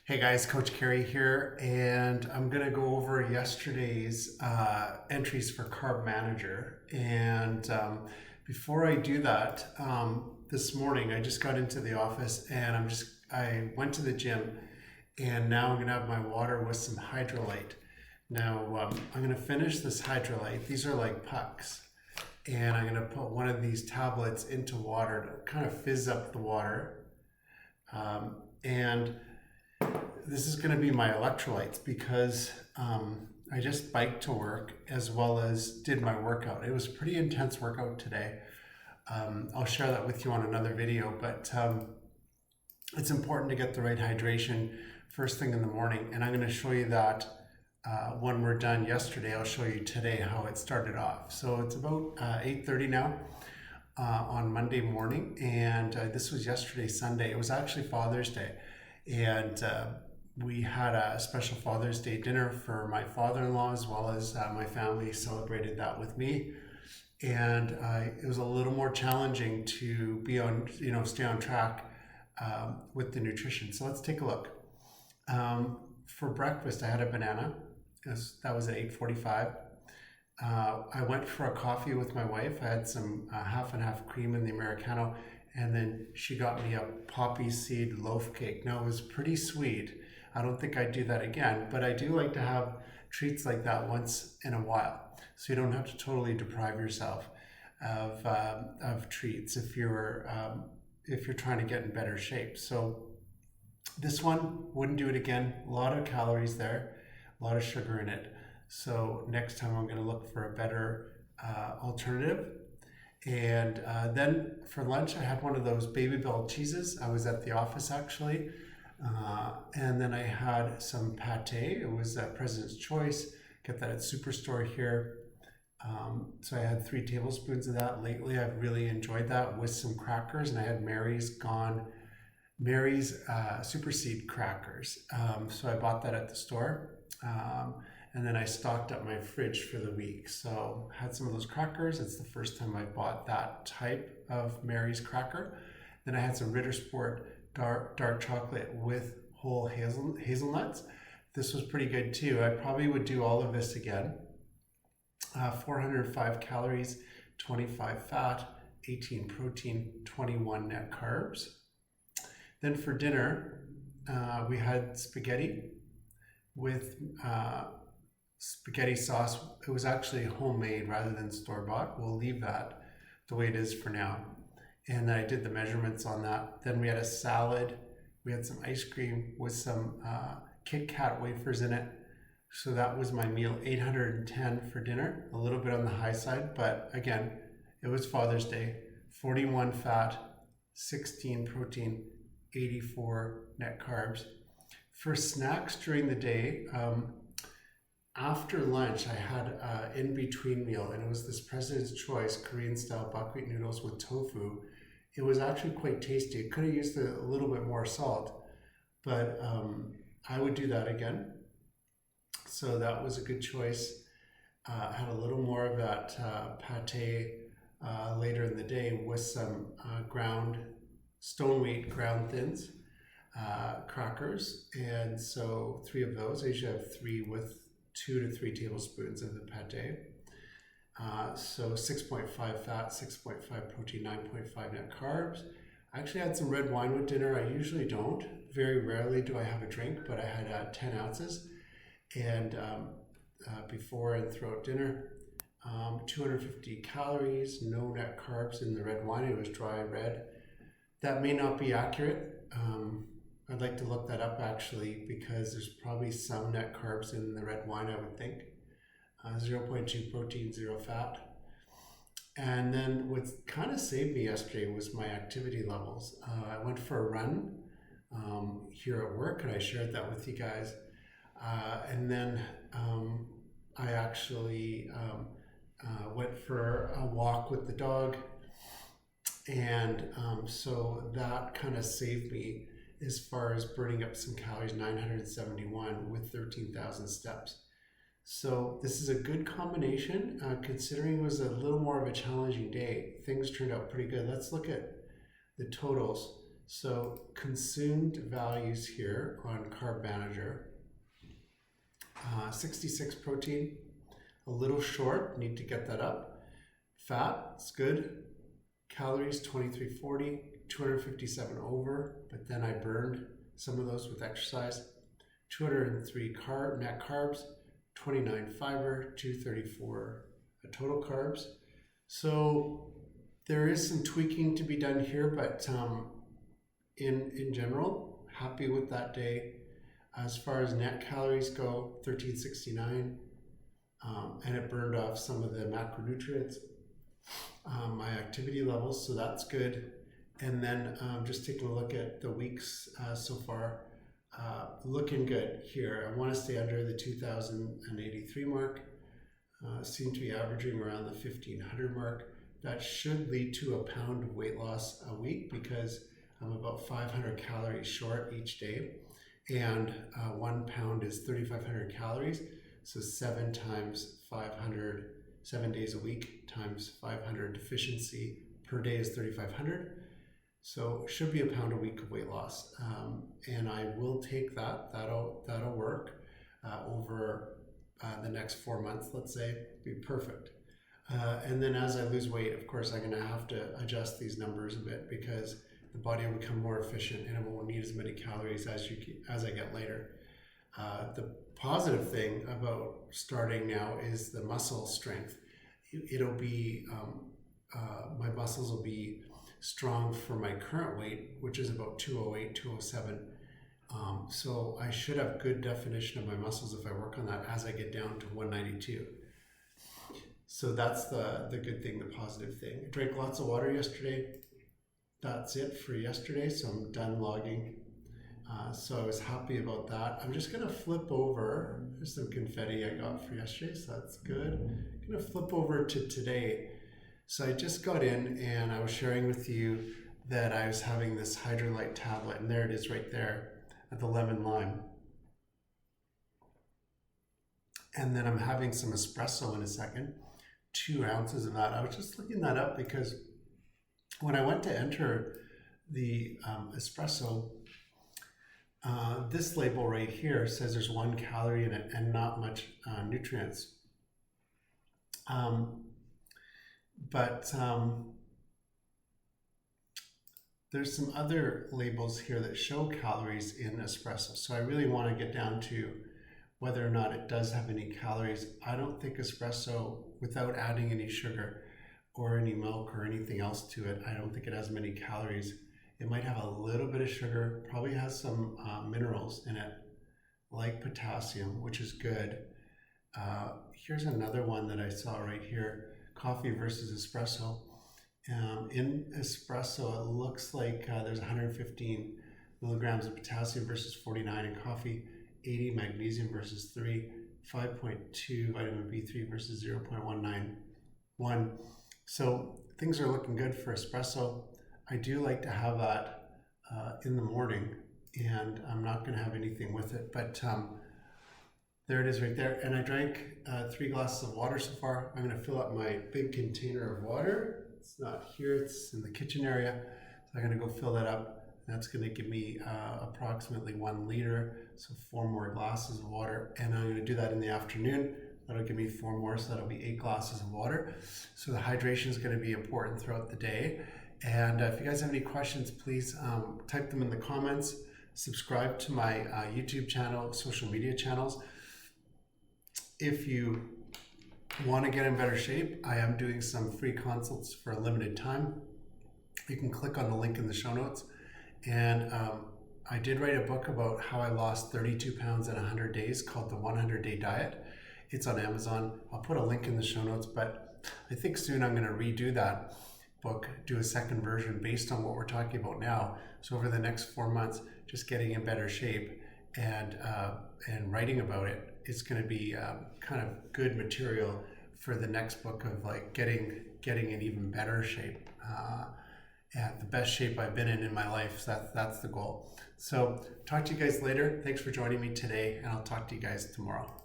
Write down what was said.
Hey guys, Coach Carey here, and I'm gonna go over yesterday's entries for Carb Manager. And before I do that, this morning I just got into the office and I went to the gym, and now I'm gonna have my water with some hydrolyte. Now I'm gonna finish this hydrolyte. These are like pucks, and I'm gonna put one of these tablets into water to kind of fizz up the water. And this is going to be my electrolytes because I just biked to work as well as did my workout. It was a pretty intense workout today. I'll share that with you on another video, but it's important to get the right hydration first thing in the morning. And I'm going to show you that when we're done yesterday. I'll show you today how it started off. So it's about 8:30 now on Monday morning, and this was yesterday, Sunday. It was actually Father's Day. And we had a special Father's Day dinner for my father-in-law, as well as my family celebrated that with me. And it was a little more challenging to be on, stay on track with the nutrition. So let's take a look. For breakfast, I had a banana. That was at 8:45. I went for a coffee with my wife. I had some half and half cream in the Americano, and then she got me a poppy seed loaf cake. Now, it was pretty sweet. I don't think I'd do that again, but I do like to have treats like that once in a while, so you don't have to totally deprive yourself of treats if you're trying to get in better shape. So this one, wouldn't do it again. A lot of calories there, a lot of sugar in it. So next time I'm going to look for a better alternative. And then for lunch, I had one of those Baby Bell cheeses. I was at the office actually. And then I had some pate. It was President's Choice. Get that at Superstore here. So I had 3 tablespoons of that. Lately, I've really enjoyed that with some crackers. And I had Mary's Super Seed crackers. So I bought that at the store. And then I stocked up my fridge for the week. So had some of those crackers. It's the first time I bought that type of Mary's cracker. Then I had some Ritter Sport dark chocolate with whole hazelnuts. This was pretty good too. I probably would do all of this again. 405 calories, 25 fat, 18 protein, 21 net carbs. Then for dinner, we had spaghetti with spaghetti sauce. It was actually homemade rather than store-bought. We'll leave that the way it is for now. And then I did the measurements on that. Then we had a salad. We had some ice cream with some Kit Kat wafers in it. So that was my meal, 810 for dinner. A little bit on the high side, but again, it was Father's Day. 41 fat, 16 protein, 84 net carbs. For snacks during the day, after lunch, I had an in-between meal, and it was this President's Choice Korean-style buckwheat noodles with tofu. It was actually quite tasty. It could have used a little bit more salt, but I would do that again. So that was a good choice. Had a little more of that pate later in the day with some stone wheat ground thins crackers, and so 3 of those. I usually have 3 with 2 to 3 tablespoons of the pate. So 6.5 fat, 6.5 protein, 9.5 net carbs. I actually had some red wine with dinner. I usually don't. Very rarely do I have a drink, but I had 10 ounces. And before and throughout dinner, 250 calories, no net carbs in the red wine. It was dry red. That may not be accurate. I'd like to look that up actually, because there's probably some net carbs in the red wine, I would think. 0.2 protein, 0 fat. And then what kind of saved me yesterday was my activity levels. I went for a run here at work, and I shared that with you guys. And then I actually went for a walk with the dog. And so that kind of saved me as far as burning up some calories, 971 with 13,000 steps. So this is a good combination, considering it was a little more of a challenging day. Things turned out pretty good. Let's look at the totals. So consumed values here on Carb Manager, 66 protein, a little short, need to get that up. Fat, it's good. Calories, 2340, 257 over, but then I burned some of those with exercise. 203 net carbs, 29 fiber, 234 total carbs. So there is some tweaking to be done here, but in general, happy with that day. As far as net calories go, 1369, and it burned off some of the macronutrients, my activity levels, so that's good. And then just taking a look at the weeks so far, looking good here. I want to stay under the 2083 mark. Seem to be averaging around the 1500 mark. That should lead to a pound of weight loss a week because I'm about 500 calories short each day. And 1 pound is 3,500 calories. So 7 times 500, 7 days a week times 500 deficiency per day is 3,500. So should be a pound a week of weight loss. And I will take that. That'll work over the next 4 months, let's say, be perfect. And then as I lose weight, of course, I'm going to have to adjust these numbers a bit because the body will become more efficient and it won't need as many calories as I get later. The positive thing about starting now is the muscle strength. It'll be, my muscles will be strong for my current weight, which is about 208, 207. So I should have good definition of my muscles if I work on that as I get down to 192. So that's the good thing, the positive thing. I drank lots of water yesterday. That's it for yesterday, so I'm done logging. So I was happy about that. I'm just gonna flip over. There's some confetti I got for yesterday, so that's good. I'm gonna flip over to today. So I just got in and I was sharing with you that I was having this Hydrolyte tablet, and there it is right there at the lemon lime. And then I'm having some espresso in a second, 2 ounces of that. I was just looking that up because when I went to enter the espresso, this label right here says there's 1 calorie in it and not much nutrients. But there's some other labels here that show calories in espresso. So I really want to get down to whether or not it does have any calories. I don't think espresso, without adding any sugar or any milk or anything else to it, I don't think it has many calories. It might have a little bit of sugar, probably has some minerals in it, like potassium, which is good. Here's another one that I saw right here, coffee versus espresso. In espresso, it looks like there's 115 milligrams of potassium versus 49 in coffee, 80 magnesium versus 3, 5.2 vitamin B3 versus 0.191. So things are looking good for espresso. I do like to have that in the morning, and I'm not going to have anything with it, but there it is right there. And I drank 3 glasses of water so far. I'm going to fill up my big container of water. It's not here, it's in the kitchen area. So I'm going to go fill that up. That's going to give me approximately 1 liter, so 4 more glasses of water. And I'm going to do that in the afternoon. That'll give me 4 more, so that'll be 8 glasses of water. So the hydration is going to be important throughout the day. And if you guys have any questions, please type them in the comments. Subscribe to my YouTube channel, social media channels. If you want to get in better shape, I am doing some free consults for a limited time. You can click on the link in the show notes. And I did write a book about how I lost 32 pounds in 100 days called the 100-Day Diet. It's on Amazon. I'll put a link in the show notes, but I think soon I'm going to redo that book, do a second version based on what we're talking about now. So over the next 4 months, just getting in better shape and writing about it. It's going to be kind of good material for the next book of like getting in even better shape. The best shape I've been in my life. So that's the goal. So talk to you guys later. Thanks for joining me today, and I'll talk to you guys tomorrow.